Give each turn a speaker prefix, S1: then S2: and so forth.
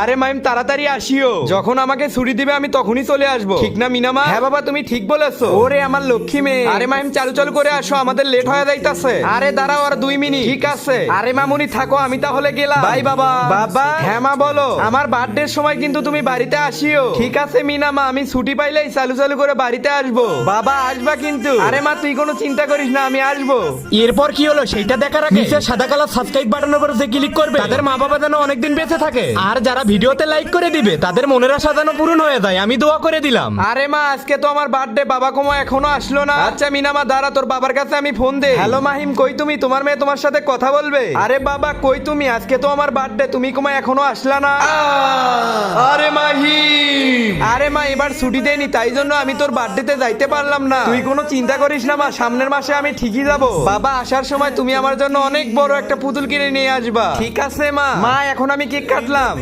S1: আরে মাইম তাড়াতাড়ি আসিও, যখন আমাকে ছুটি দিবে আমি তখনই চলে আসবো, ঠিক না মিনামা? হ্যাঁ বাবা তুমি ঠিক বলেছো। ওরে আমার লক্ষ্মী মেয়ে। আরে মাইম চালু চালু করে আসো, আমাদের লেট হয়ে যাইতাছে। আরে দাঁড়াও আর 2 মিনিট। ঠিক আছে। আরে মামুনি থাকো, আমি তাহলে গেলাম। বাই বাবা। বাবা। হ্যাঁ মা বলো। আমার বার্থডের সময় কিন্তু তুমি বাড়িতে আসিও। ঠিক আছে মিনামা, আমি ছুটি পাইলেই চালু চালু করে বাড়িতে আসবো। বাবা আসবা কিন্তু। আরে মা তুই কোনো চিন্তা করিস না, আমি আসবো। এরপর কি হলো সেটা দেখার আগে নিচে সাদা কালার সাবস্ক্রাইব বাটনের উপর যে ক্লিক করবে তাদের মা বাবা যেন অনেকদিন বেঁচে থাকে, আর যারা ভিডিওতে লাইক করে দিবে তাদের মনের আশা যেন পূরণ হয়ে যায়, আমি দোয়া করে দিলাম। আরে মা আজকে তো আমার বার্থডে, বাবা কোমা এখনো আসলো না। আচ্ছা মিনামা দাঁড়া, তোর বাবার কাছে আমি ফোন দেই। হ্যালো মাহিম, কই তুমি? তোমার মেয়ে তোমার সাথে কথা বলবে। আরে বাবা কই তুমি? আজকে তো আমার বার্থডে, তুমি কোমা এখনো আসলা না। আরে মাহিম। আরে মা এবার ছুটি দেয়নি, তাই জন্য আমি তোর বার্থডেতে যাইতে পারলাম না। তুই কোনো চিন্তা করিস না মা, সামনের মাসে আমি ঠিকই যাব। বাবা আসার সময় তুমি আমার জন্য অনেক বড় একটা পুতুল কিনে নিয়ে আসবা। ঠিক আছে মা। মা এখন আমি কেক কাটলাম।